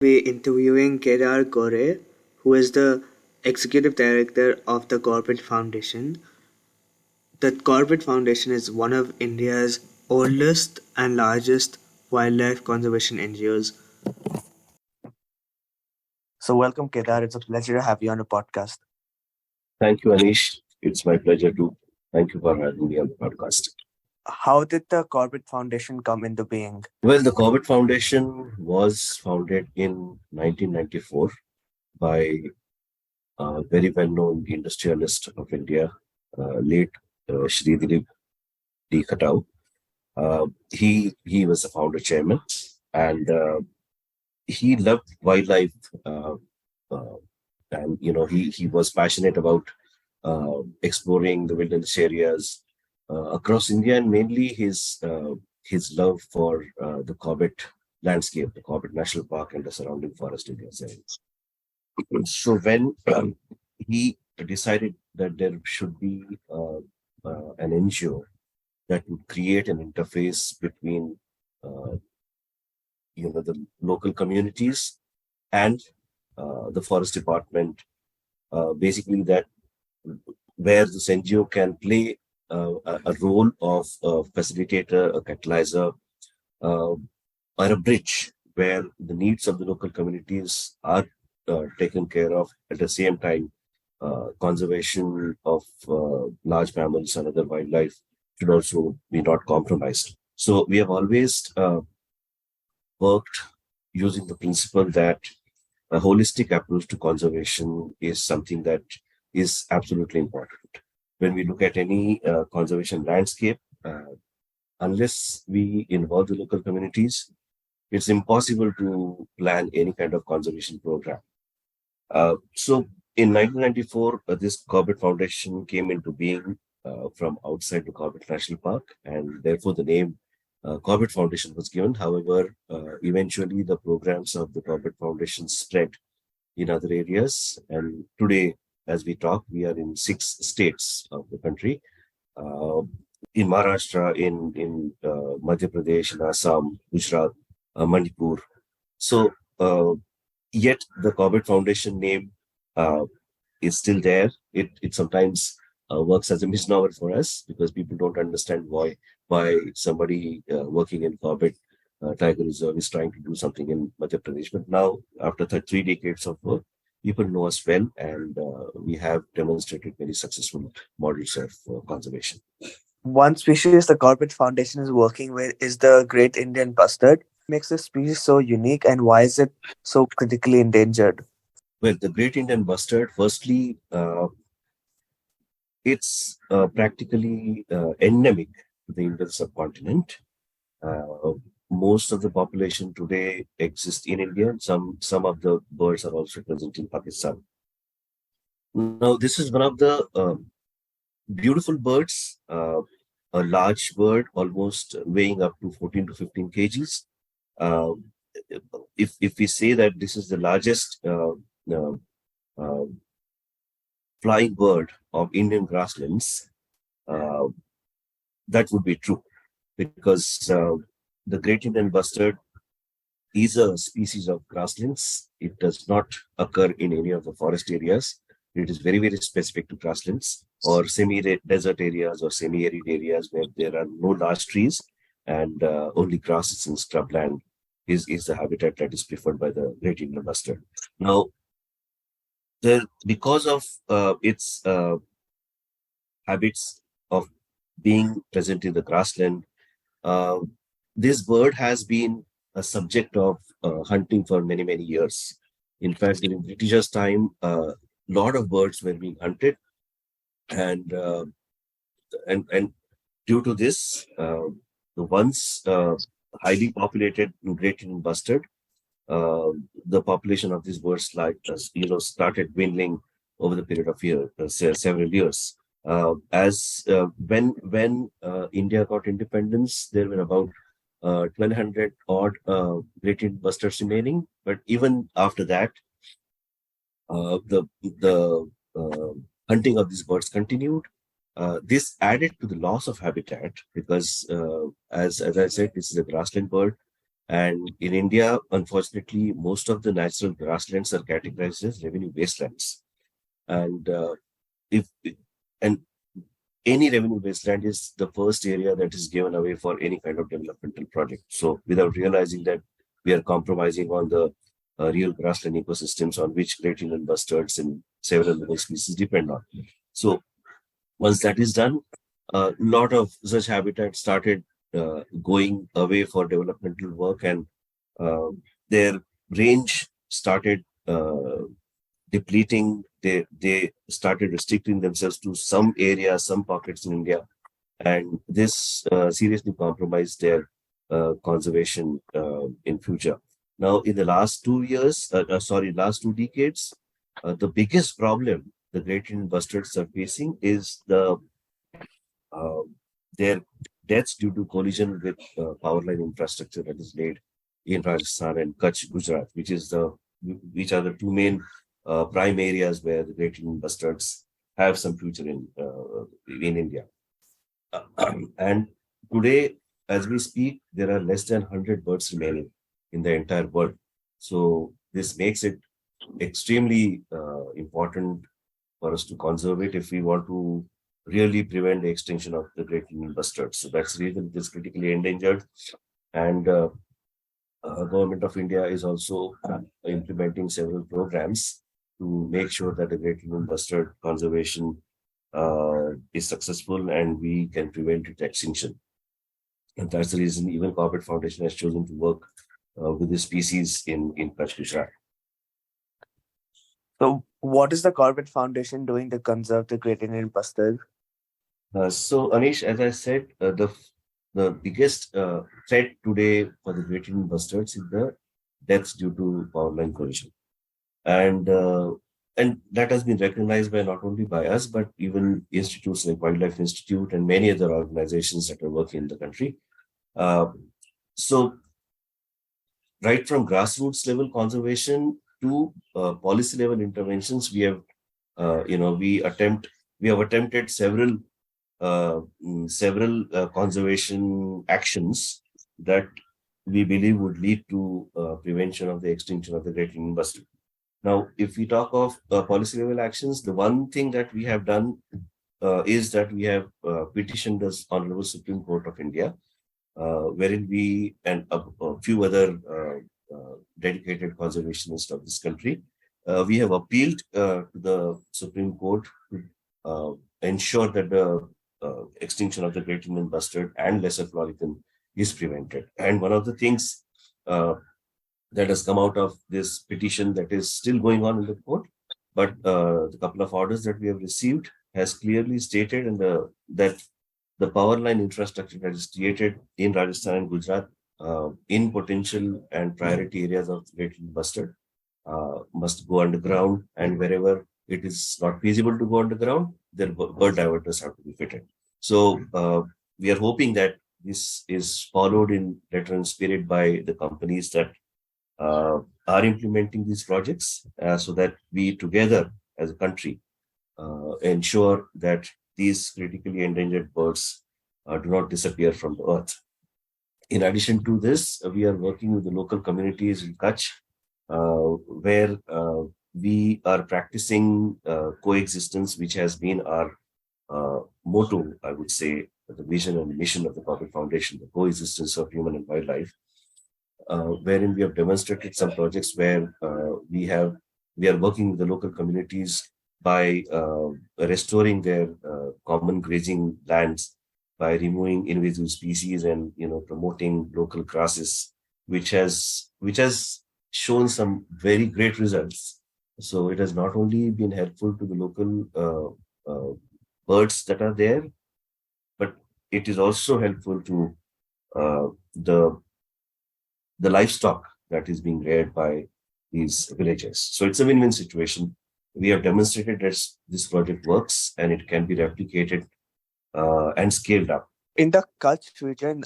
We're interviewing Kedar Gore, who is the executive director of the Corbett Foundation. The Corbett Foundation is one of India's oldest and largest wildlife conservation NGOs. So, welcome, Kedar. It's a pleasure to have you on the podcast. Thank you, Anish. It's my pleasure to thank you for having me on the podcast. How did the Corbett Foundation come into being? Well, the Corbett Foundation was founded in 1994 by a very well-known industrialist of India, late Shri Dilip D. Khatau. He was the founder chairman, and he loved wildlife, and he was passionate about exploring the wilderness areas across India, and mainly his love for the Corbett landscape, the Corbett National Park, and the surrounding forest areas. So when he decided that there should be an NGO that would create an interface between the local communities and the forest department, basically that where this NGO can play a role of a facilitator, a catalyzer, or a bridge where the needs of the local communities are taken care of. At the same time, conservation of large mammals and other wildlife should also be not compromised. So we have always worked using the principle that a holistic approach to conservation is something that is absolutely important. When we look at any conservation landscape, unless we involve the local communities, it's impossible to plan any kind of conservation program. So in 1994, this Corbett Foundation came into being from outside the Corbett National Park, and therefore the name Corbett Foundation was given. However, eventually the programs of the Corbett Foundation spread in other areas, and today, as we talk, we are in 6 states of the country. In Maharashtra, in Madhya Pradesh, in Assam, Gujarat, Manipur. So, yet the Corbett Foundation name is still there. It sometimes works as a misnomer for us because people don't understand why somebody working in Corbett Tiger Reserve is trying to do something in Madhya Pradesh. But now, after 3 decades of work, people know us well, and we have demonstrated very successful models of conservation. One species the Corbett Foundation is working with is the Great Indian Bustard. What makes this species so unique, and why is it so critically endangered? Well, the Great Indian Bustard, firstly, it's practically endemic to the Indian subcontinent. Most of the population today exists in India. Some of the birds are also present in Pakistan. Now, this is one of the beautiful birds, a large bird, almost weighing up to 14 to 15 kgs. If we say that this is the largest flying bird of Indian grasslands, that would be true, because the Great Indian Bustard is a species of grasslands. It does not occur in any of the forest areas. It is very, very specific to grasslands or semi-desert areas or semi-arid areas where there are no large trees and only grasses and scrubland is the habitat that is preferred by the Great Indian Bustard. Now, because of its habits of being present in the grassland, this bird has been a subject of hunting for many, many years. In fact, during Britishers' time, a lot of birds were being hunted, and due to this, the once highly populated Great Indian Bustard, the population of these birds started dwindling over the period of several years. When India got independence, there were about 1,200 odd Great Indian Bustards remaining. But even after that, the hunting of these birds continued. This added to the loss of habitat because, as I said, this is a grassland bird, And in India, unfortunately, most of the natural grasslands are categorized as revenue wastelands. And if and any revenue wasteland is the first area that is given away for any kind of developmental project. So without realizing that we are compromising on the real grassland ecosystems on which great Indian bustards and several other species depend on. So once that is done, a lot of such habitats started going away for developmental work, and uh, their range started depleting. They started restricting themselves to some areas, some pockets in India, and this seriously compromised their conservation in future. Now, in the last 2 years, last 2 decades, the biggest problem the great Indian bustards are facing is uh, their deaths due to collision with power line infrastructure that is laid in Rajasthan and Kutch, Gujarat, which are the two main prime areas where the great Indian bustards have some future in India. And today, as we speak, there are less than 100 birds remaining in the entire world. So this makes it extremely important for us to conserve it if we want to really prevent the extinction of the great Indian bustard. So that's the reason it is critically endangered. And Government of India is also implementing several programs to make sure that the great Indian bustard conservation is successful and we can prevent its extinction. And that's the reason even Corbett Foundation has chosen to work with this species in Kutch, Gujarat. So, what is the Corbett Foundation doing to conserve the Great Indian Bustard? So, Anish, as I said, the biggest threat today for the great Indian bustards is the deaths due to power line collision, and that has been recognized by not only by us but even institutes like Wildlife Institute and many other organizations that are working in the country. So, right from grassroots level conservation to policy level interventions, we have attempted several conservation actions that we believe would lead to prevention of the extinction of the great Indian bustard. Now, if we talk of policy level actions, the one thing that we have done is that we have petitioned the Honorable Supreme Court of India, wherein we and a few other dedicated conservationists of this country, we have appealed to the Supreme Court to ensure that the extinction of the great Indian bustard and lesser florican is prevented. And one of the things that has come out of this petition that is still going on in the court, but the couple of orders that we have received has clearly stated that the power line infrastructure that is created in Rajasthan and Gujarat in potential and priority areas of the great Indian bustard must go underground, and wherever it is not feasible to go underground, the bird diverters have to be fitted. So we are hoping that this is followed in letter and spirit by the companies that are implementing these projects, so that we together as a country ensure that these critically endangered birds do not disappear from the earth. In addition to this, we are working with the local communities in Kutch, where we are practicing coexistence, which has been our motto, I would say, the vision and mission of the Corbett Foundation, the coexistence of human and wildlife, wherein we have demonstrated some projects where we are working with the local communities by restoring their common grazing lands, by removing invasive species and promoting local grasses, which has shown some very great results. So it has not only been helpful to the local birds that are there, but it is also helpful to the livestock that is being reared by these villages. So it's a win-win situation. We have demonstrated that this project works and it can be replicated and scaled up. In the Kutch region,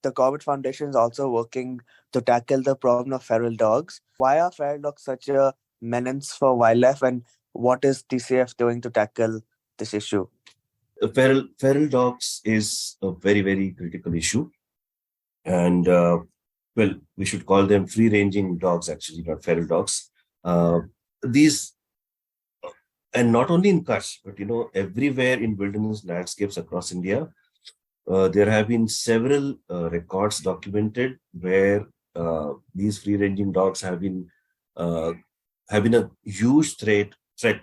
the Corbett Foundation is also working to tackle the problem of feral dogs. Why are feral dogs such a menace for wildlife, and what is TCF doing to tackle this issue? Feral dogs is a very, very critical issue. And well, we should call them free-ranging dogs, actually, not feral dogs. These, and not only in Kutch, but everywhere in wilderness landscapes across India, there have been several records documented where these free-ranging dogs uh, have been a huge threat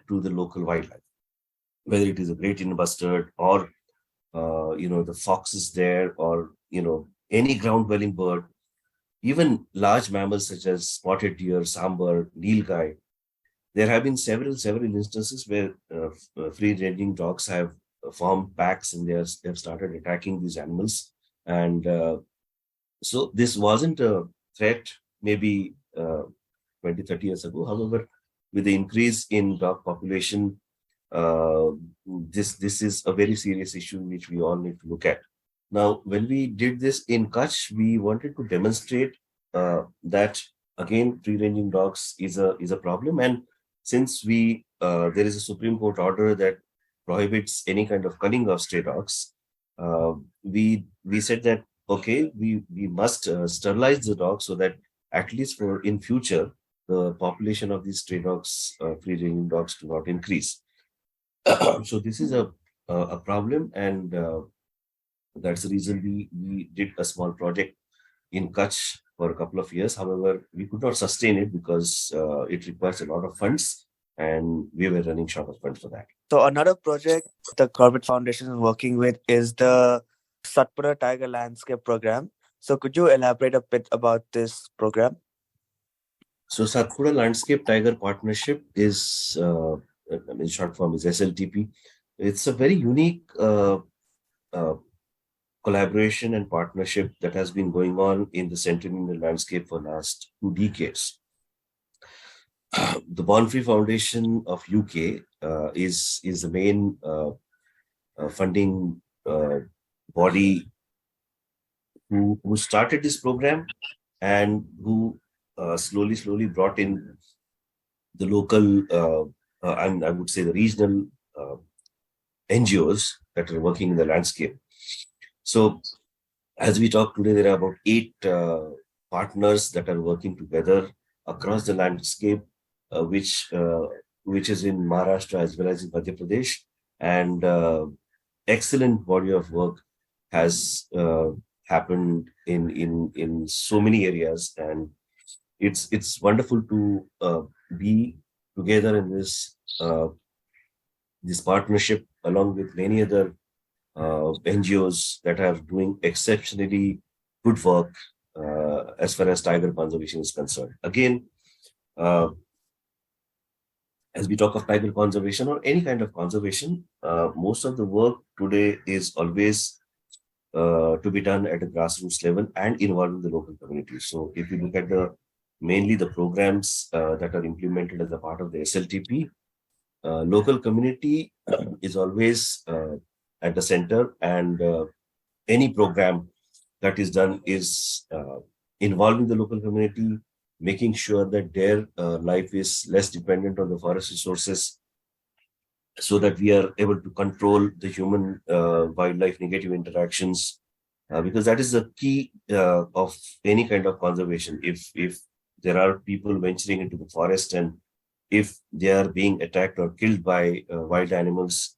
to the local wildlife, whether it is a great Indian bustard or the foxes there, or any ground-dwelling bird, even large mammals such as spotted deer, sambar, nilgai. There have been several instances where free-ranging dogs have formed packs and they have started attacking these animals. And so this wasn't a threat maybe 20, 30 years ago. However, with the increase in dog population, uh, this is a very serious issue which we all need to look at. Now, when we did this in Kutch, we wanted to demonstrate that again, free-ranging dogs is a problem, and since there is a Supreme Court order that prohibits any kind of culling of stray dogs, we said that okay, we must sterilize the dogs so that at least for in future the population of these stray dogs, free-ranging dogs, do not increase. So this is a problem, and that's the reason we did a small project in Kutch for a couple of years. However, we could not sustain it because it requires a lot of funds, and we were running short of funds for that. So another project the Corbett Foundation is working with is the Satpuda Tiger Landscape program. So could you elaborate a bit about this program? So Satpura Landscape Tiger Partnership is, in short form, is SLTP. It's a very unique uh, collaboration and partnership that has been going on in the Central Indian landscape for last 2 decades. The Born Free Foundation of UK is the main funding body who started this program, and who slowly brought in the local and I would say the regional NGOs that are working in the landscape. So as we talk today, there are about 8 partners that are working together across the landscape, which is in Maharashtra as well as in Madhya Pradesh, and excellent body of work has happened in so many areas, and it's wonderful to be together in this partnership along with many other NGOs that are doing exceptionally good work as far as tiger conservation is concerned. Again, uh, as we talk of tiger conservation or any kind of conservation, most of the work today is always to be done at a grassroots level and involving the local community. So if you look at mainly the programs that are implemented as a part of the SLTP, local community is always at the center, and any program that is done is involving the local community, making sure that their life is less dependent on the forest resources, so that we are able to control the human wildlife negative interactions, because that is the key of any kind of conservation. If there are people venturing into the forest, and if they are being attacked or killed by wild animals,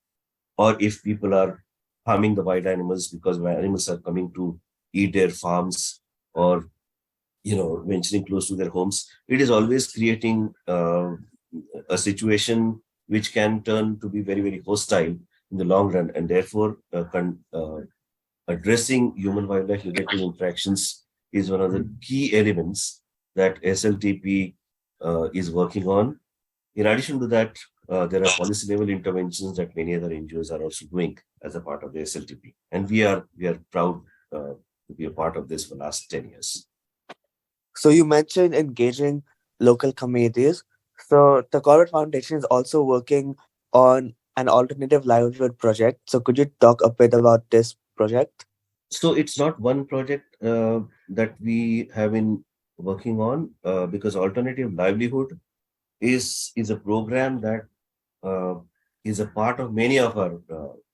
or if people are harming the wild animals because the animals are coming to eat their farms, or venturing close to their homes, it is always creating a situation which can turn to be very, very hostile in the long run, and therefore addressing human wildlife negative interactions is one of the key elements that SLTP is working on. In addition to that, there are policy level interventions that many other NGOs are also doing as a part of the SLTP, and we are proud to be a part of this for the last 10 years. So you mentioned engaging local communities. So the Corbett Foundation is also working on an alternative livelihood project. So could you talk a bit about this project? So it's not one project that we have been working on, because alternative livelihood is a program that uh, is a part of many of our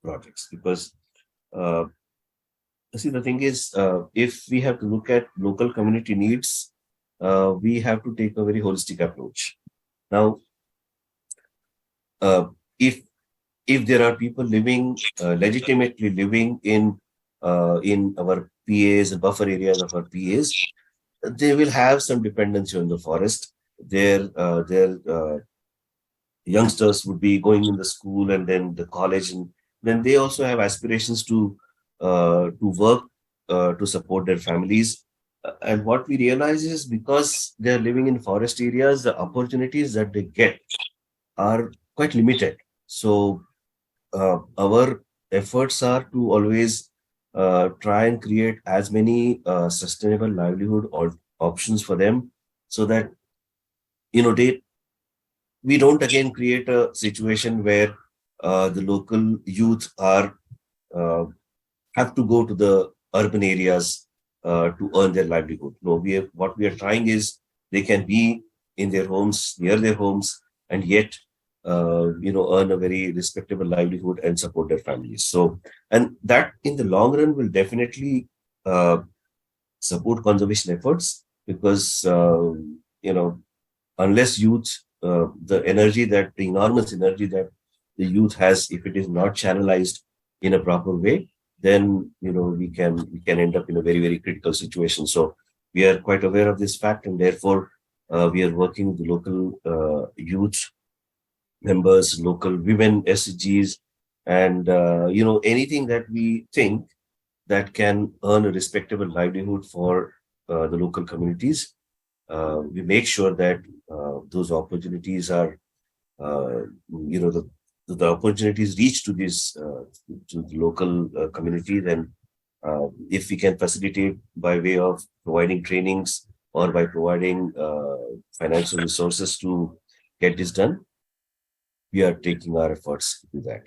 projects, because uh, See, the thing is, if we have to look at local community needs, we have to take a very holistic approach. Now, uh, if if there are people living legitimately living in our PAs and buffer areas of our PAs, they will have some dependency on the forest. Their youngsters would be going in the school and then the college, and then they also have aspirations to work to support their families. And what we realize is because they are living in forest areas, the opportunities that they get are quite limited. So our efforts are to always try and create as many sustainable livelihood or options for them, so that they we don't again create a situation where the local youth are uh, have to go to the urban areas to earn their livelihood. No, what we are trying is they can be in their homes, near their homes, and yet earn a very respectable livelihood and support their families. So, and that in the long run will definitely uh, support conservation efforts, because unless youth, the enormous energy that the youth has, if it is not channelized in a proper way, then we can end up in a very, very critical situation. So we are quite aware of this fact, and therefore we are working with the local youth members, local women SGs, and anything that we think that can earn a respectable livelihood for the local communities. We make sure that those opportunities are, the opportunities reach to this to the local community. Then, if we can facilitate by way of providing trainings or by providing financial resources to get this done, we are taking our efforts to do that.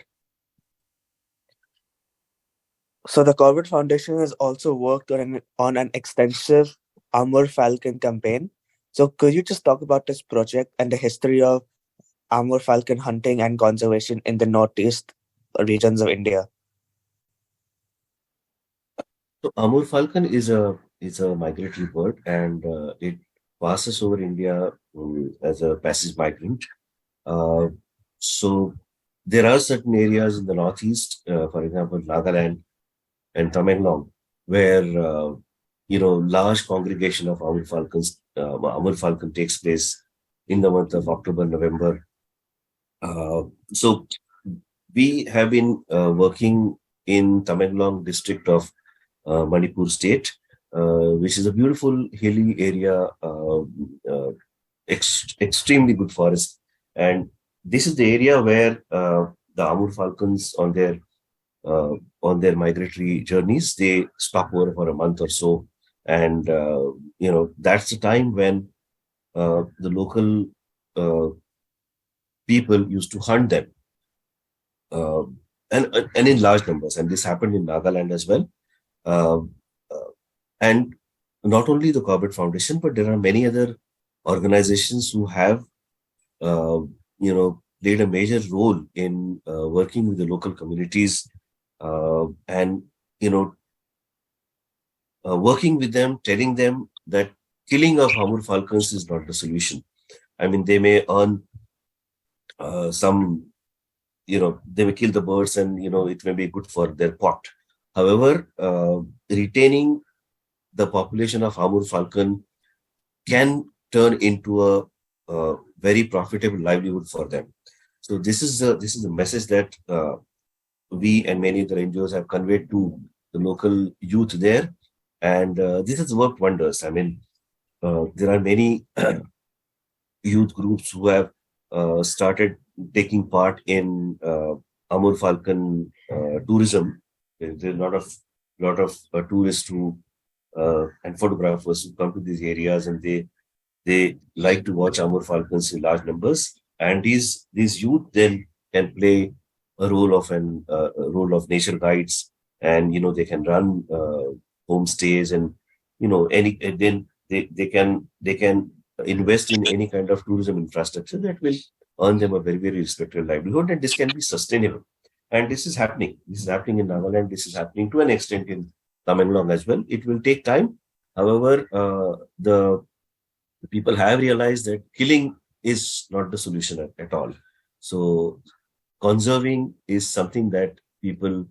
So the Corbett Foundation has also worked on an extensive Amur falcon campaign. So could you just talk about this project and the history of Amur falcon hunting and conservation in the northeast regions of India? So Amur falcon is a migratory bird, and it passes over India as a passage migrant. Uh, so there are certain areas in the northeast, for example, Nagaland and Tamenglong, where large congregation of Amur falcons, Amur falcon takes place in the month of October, November. So we have been working in Tamenglong district of Manipur state, which is a beautiful hilly area, extremely good forest. And this is the area where the Amur falcons uh, on their migratory journeys, they stop over for a month or so. And, that's the time when the local uh, people used to hunt them, uh, and in large numbers. And this happened in Nagaland as well. Uh, uh, and not only the Corbett Foundation, but there are many other organizations who have, played a major role in working with the local communities, and working with them, telling them that killing of Amur falcons is not the solution. I mean, they may earn some, they may kill the birds, and it may be good for their pot. However, retaining the population of Amur falcon can turn into a very profitable livelihood for them. So this is the message that we and many other NGOs have conveyed to the local youth there, and this has worked wonders. I mean, there are many youth groups who have started taking part in Amur falcon tourism. There's a lot of tourists who and photographers who come to these areas, and they like to watch Amur falcons in large numbers. And these youth then can play a role of nature guides, and they can run homestays, and any and then they can invest in any kind of tourism infrastructure that will earn them a very, very respectable livelihood, and this can be sustainable. And this is happening. This is happening in Nagaland. This is happening to an extent in come along as well. It will take time. However, the people have realized that killing is not the solution at all. So conserving is something that people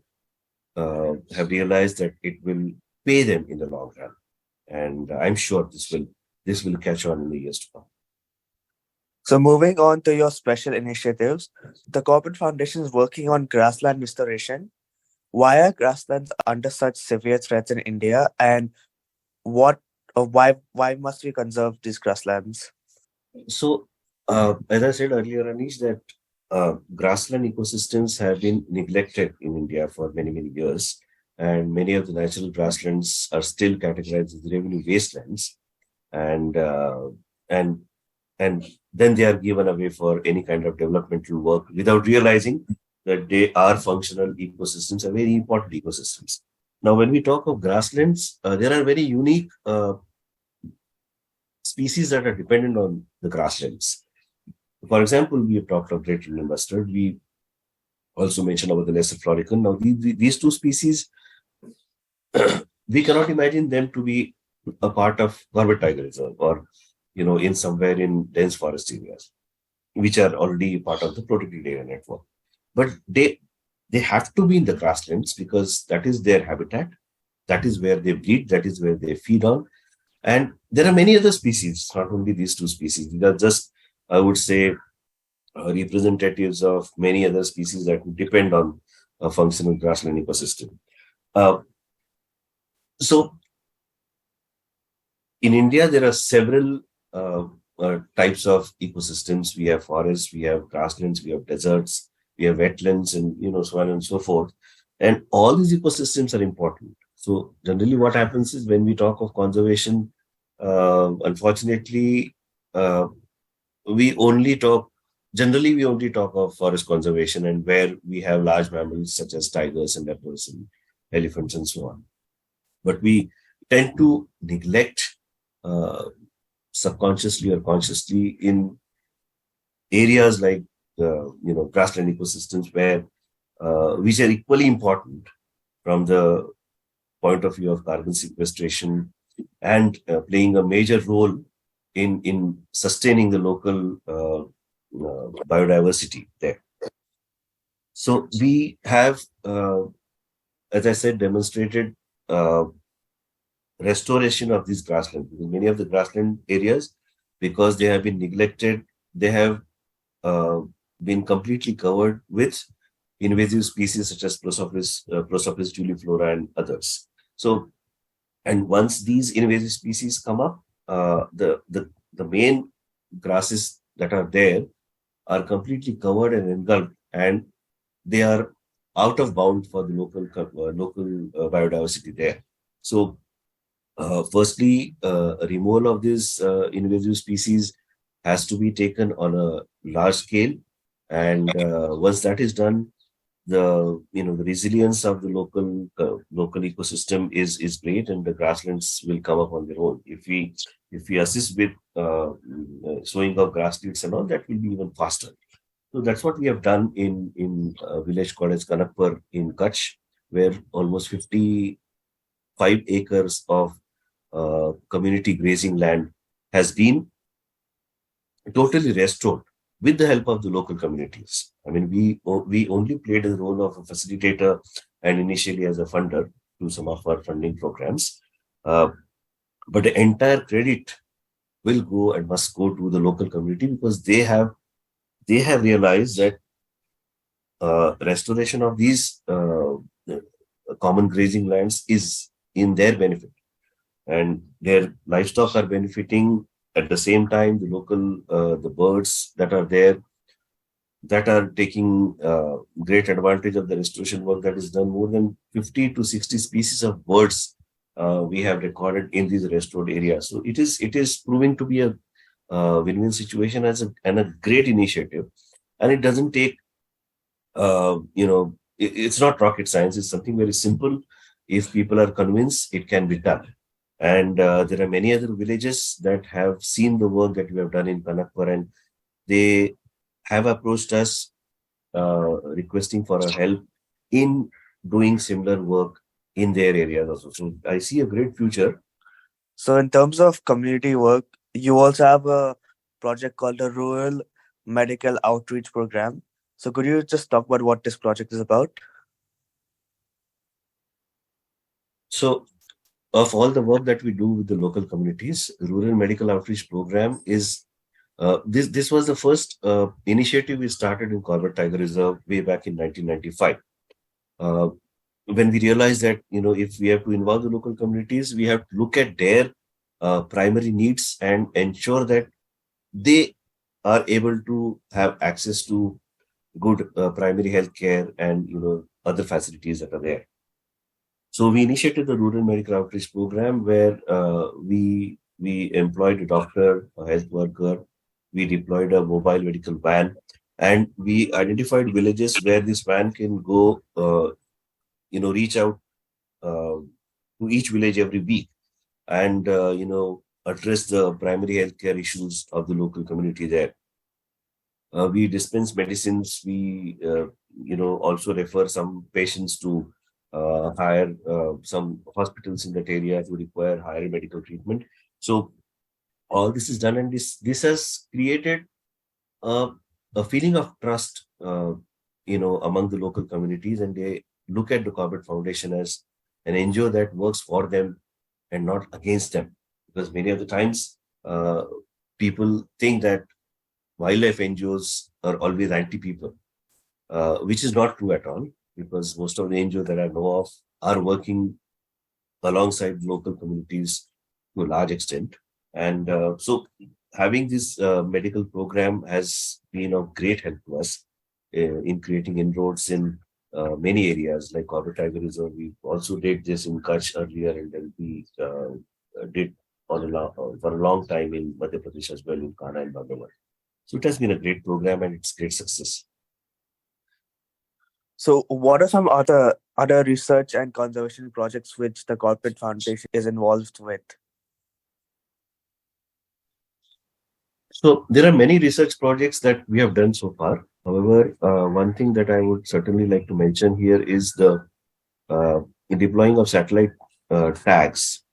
have realized that it will pay them in the long run, and I'm sure this will catch on in the years to come. So, moving on to your special initiatives, the Corbett Foundation is working on grassland restoration. Why are grasslands under such severe threats in India, and what why must we conserve these grasslands? So, as I said earlier, Anish, that grassland ecosystems have been neglected in India for many, many years, and many of the natural grasslands are still categorized as revenue wastelands, and and and then they are given away for any kind of developmental work without realizing that they are functional ecosystems, are very important ecosystems. Now, when we talk of grasslands, there are very unique species that are dependent on the grasslands. For example, we have talked of great Indian bustard. We also mentioned about the lesser florican. Now, these two species, we cannot imagine them to be a part of Corbett Tiger Reserve or, in somewhere in dense forest areas, which are already part of the protected area network. But they have to be in the grasslands because that is their habitat. That is where they breed. That is where they feed on. And there are many other species, not only these two species. These are just, I would say, representatives of many other species that depend on a functional grassland ecosystem. So, in India, there are several types of ecosystems. We have forests, we have grasslands, we have deserts, we have wetlands, and so on and so forth. And all these ecosystems are important. So generally what happens is when we talk of conservation, unfortunately, we only talk of forest conservation and where we have large mammals such as tigers and leopards and elephants and so on. But we tend to neglect subconsciously or consciously in areas like grassland ecosystems where which are equally important from the point of view of carbon sequestration and playing a major role in sustaining the local biodiversity there. So we have, as I said, demonstrated restoration of these grasslands. Many of the grassland areas, because they have been neglected, they have been completely covered with invasive species such as Prosopis juliflora and others. So, and once these invasive species come up, the main grasses that are there are completely covered and engulfed, and they are out of bound for the local biodiversity there. So, firstly, removal of these invasive species has to be taken on a large scale, and once that is done, the resilience of the local ecosystem is great, and the grasslands will come up on their own. If we assist with sowing of grass seeds and all, that will be even faster. So that's what we have done in a village called as Kanakpur in Kutch, where almost 55 acres of community grazing land has been totally restored with the help of the local communities. I mean, we only played the role of a facilitator and initially as a funder to some of our funding programs. But the entire credit will go and must go to the local community because they have realized that restoration of these common grazing lands is in their benefit, and their livestock are benefiting. At the same time, the local the birds that are there, that are taking great advantage of the restoration work that is done. More than 50 to 60 species of birds we have recorded in these restored areas. So it is proving to be a win-win situation and a great initiative. And it doesn't take, it's not rocket science. It's something very simple. If people are convinced, it can be done. And there are many other villages that have seen the work that we have done in Kanakpur, and they have approached us requesting for our help in doing similar work in their areas also. So I see a great future. So, in terms of community work, you also have a project called the Rural Medical Outreach Program. So, could you just talk about what this project is about? So of all the work that we do with the local communities, Rural Medical Outreach Program is this was the first initiative we started in Corbett Tiger Reserve way back in 1995. Uh, when we realized that if we have to involve the local communities, we have to look at their primary needs and ensure that they are able to have access to good primary health care and other facilities that are there. So we initiated the Rural Medical Outreach Program where we employed a doctor, a health worker, we deployed a mobile medical van, and we identified villages where this van can go, reach out to each village every week and address the primary healthcare issues of the local community there. We dispense medicines. We also refer some patients to higher some hospitals in that area who require higher medical treatment. So all this is done, and this has created a, a feeling of trust, among the local communities, and they look at the Corbett Foundation as an NGO that works for them and not against them, because many of the times people think that wildlife NGOs are always anti-people, which is not true at all, because most of the NGOs that I know of are working alongside local communities to a large extent. And so having this medical program has been of great help to us in creating inroads in many areas like Corbett Tiger Reserve. We also did this in Kutch earlier, and then we did for a long time in Madhya Pradesh as well, in Kana and Bhagawat. So it has been a great program and it's great success. So, what are some other research and conservation projects which the Corbett Foundation is involved with? So there are many research projects that we have done so far. However, one thing that I would certainly like to mention here is the deploying of satellite tags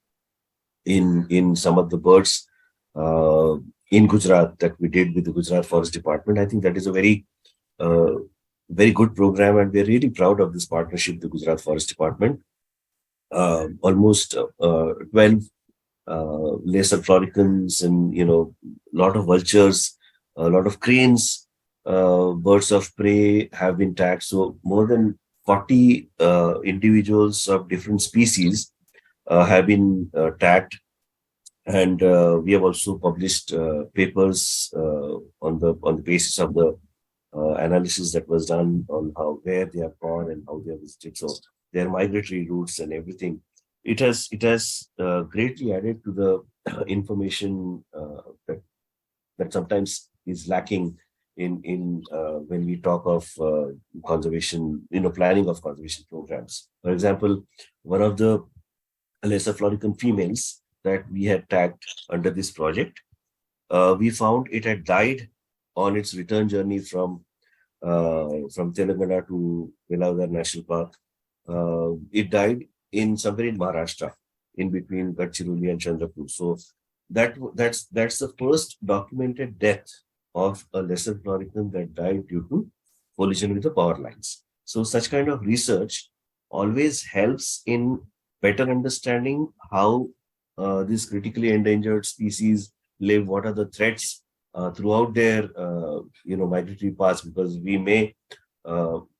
in some of the birds in Gujarat that we did with the Gujarat Forest Department. I think that is a very good program, and we're really proud of this partnership with the Gujarat Forest Department. Almost 12 lesser floricans and lot of vultures, a lot of cranes, birds of prey have been tagged. So more than 40 individuals of different species have been tagged, and we have also published papers on the basis of the analysis that was done on where they have gone and how they have visited. So their migratory routes and everything. It has greatly added to the information that sometimes is lacking in when we talk of conservation, planning of conservation programs. For example, one of the lesser florican females that we had tagged under this project, we found it had died on its return journey from Telangana to Velavadar National Park. It died somewhere in Maharashtra, in between Gadchiroli and Chandrapur. So that's the first documented death of a lesser florican that died due to collision with the power lines. So such kind of research always helps in better understanding how these critically endangered species live, what are the threats throughout their migratory paths, because we may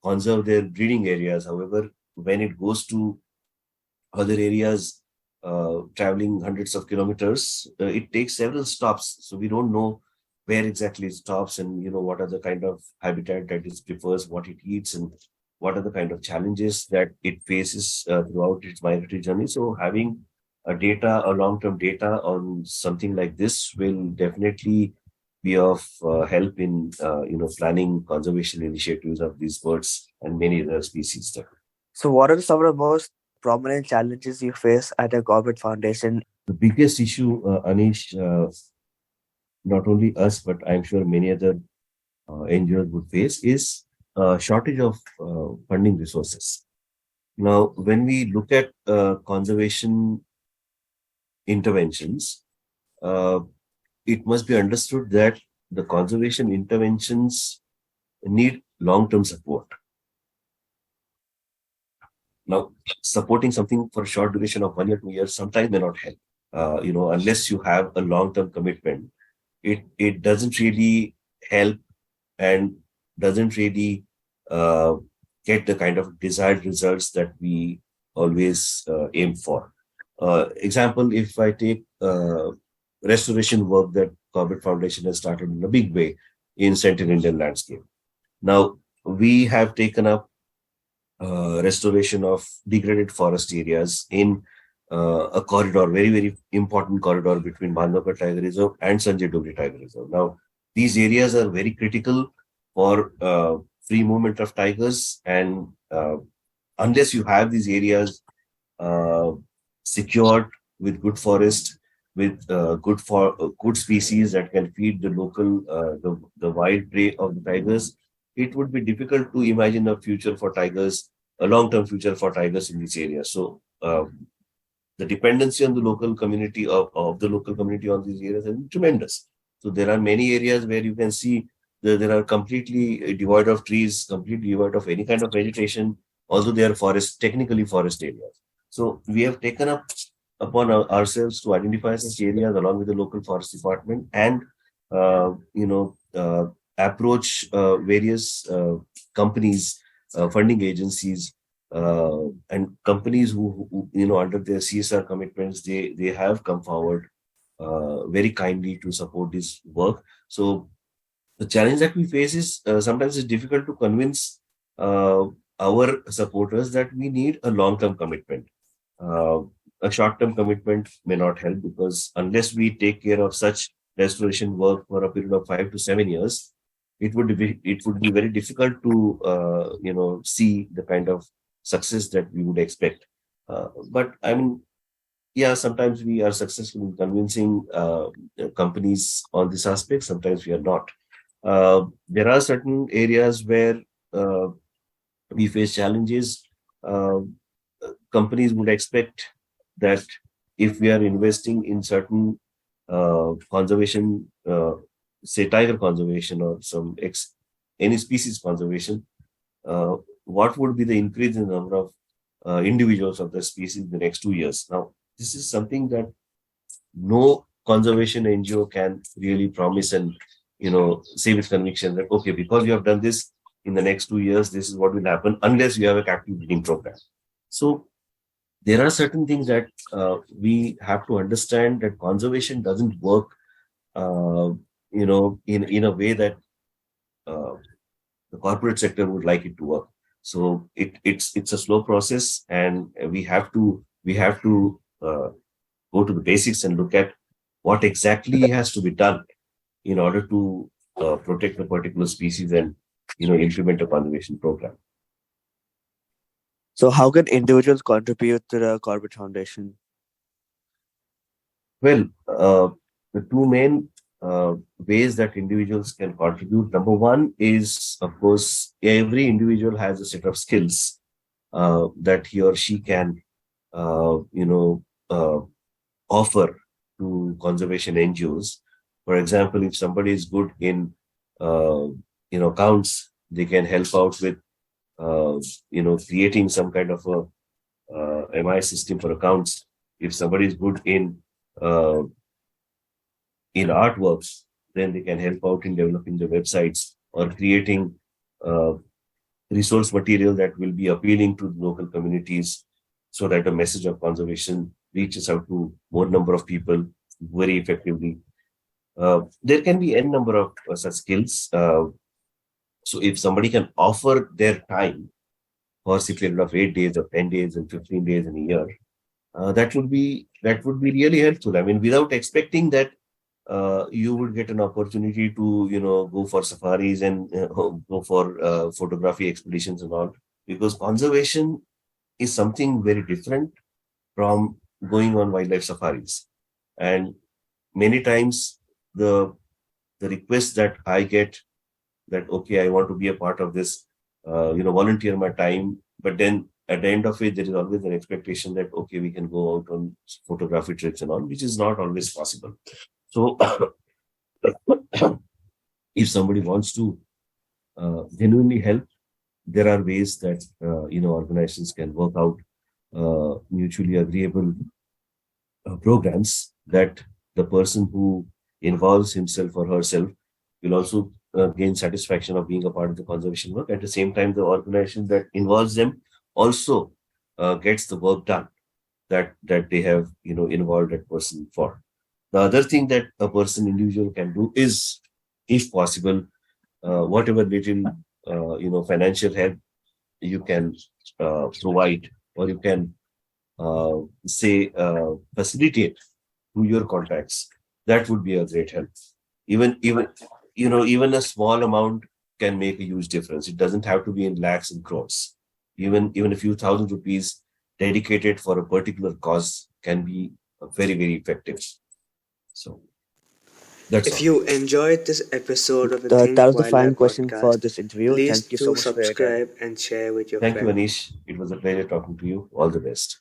conserve their breeding areas. However, when it goes to other areas, traveling hundreds of kilometers, it takes several stops. So we don't know where exactly it stops, and what are the kind of habitat that it prefers, what it eats, and what are the kind of challenges that it faces throughout its migratory journey. So having a long-term data on something like this will definitely be of help in planning conservation initiatives of these birds and many other species there. So, what are some of the most prominent challenges you face at the Corbett Foundation? The biggest issue, Anish, not only us, but I'm sure many other NGOs would face, is shortage of funding resources. Now, when we look at conservation interventions, uh, it must be understood that the conservation interventions need long-term support. Now, supporting something for a short duration of 1 year, 2 years sometimes may not help. Unless you have a long-term commitment, it doesn't really help and doesn't really uh, get the kind of desired results that we always aim for. Example, if I take restoration work that Corbett Foundation has started in a big way in Central Indian landscape. Now, we have taken up restoration of degraded forest areas in a corridor, very, very important corridor between Bandhavgarh Tiger Reserve and Sanjay Dogri Tiger Reserve. Now, these areas are very critical for free movement of tigers, and unless you have these areas uh, secured with good forest, with good species that can feed the local the wild prey of the tigers, it would be difficult to imagine a future for tigers, a long-term future for tigers in this area. So the dependency on the local community of the local community on these areas is tremendous. So there are many areas where you can see there are completely devoid of trees, completely devoid of any kind of vegetation, although they are technically forest areas. So we have taken up upon ourselves to identify such areas along with the local forest department and approach various companies, funding agencies, and companies who under their CSR commitments, they have come forward very kindly to support this work. So the challenge that we face is sometimes it's difficult to convince our supporters that we need a long-term commitment. Uh, a short-term commitment may not help, because unless we take care of such restoration work for a period of 5 to 7 years, it would be very difficult to see the kind of success that we would expect. But I mean, yeah, sometimes we are successful in convincing companies on this aspect. Sometimes we are not. There are certain areas where uh, we face challenges. Uh, Companies would expect that if we are investing in certain conservation, say tiger conservation or any species conservation, what would be the increase in the number of individuals of the species in the next 2 years? Now, this is something that no conservation NGO can really promise and say with conviction that okay, because you have done this in the next 2 years, this is what will happen, unless you have a captive breeding program. So there are certain things that we have to understand, that conservation doesn't work, in a way that uh, the corporate sector would like it to work. So it's a slow process, and we have to go to the basics and look at what exactly has to be done in order to protect a particular species and implement a conservation program. So, how can individuals contribute to the Corbett Foundation? Well, the two main ways that individuals can contribute. Number one is, of course, every individual has a set of skills that he or she can, offer to conservation NGOs. For example, if somebody is good in, accounts, they can help out with, creating some kind of a MI system for accounts. If somebody is good uh, in artworks, then they can help out in developing the websites or creating uh, resource material that will be appealing to local communities, so that a message of conservation reaches out to more number of people very effectively. There can be n number of such skills. So if somebody can offer their time for a period of 8 days or 10 days and 15 days in a year, that would be really helpful. I mean, without expecting that you would get an opportunity to go for safaris and go for photography expeditions and all, because conservation is something very different from going on wildlife safaris. And many times the request that I get, that okay, I want to be a part of this, volunteer my time, but then at the end of it, there is always an expectation that, okay, we can go out on photography trips and all, which is not always possible. So if somebody wants to genuinely help, there are ways that organizations can work out mutually agreeable programs that the person who involves himself or herself will also gain satisfaction of being a part of the conservation work. At the same time, the organization that involves them also gets the work done that they have involved that person for. The other thing that a person individual can do is, if possible, whatever little financial help you can provide, or you can facilitate through your contacts, that would be a great help. Even a small amount can make a huge difference. It doesn't have to be in lakhs and crores. Even a few thousand rupees dedicated for a particular cause can be very, very effective. So that's If all. you enjoyed this episode of the That Think was the final Wildlife question for podcast, this interview. please Thank you do so much for your time. subscribe and share with your Thank you, friends. Anish. It was a pleasure talking to you. All the best.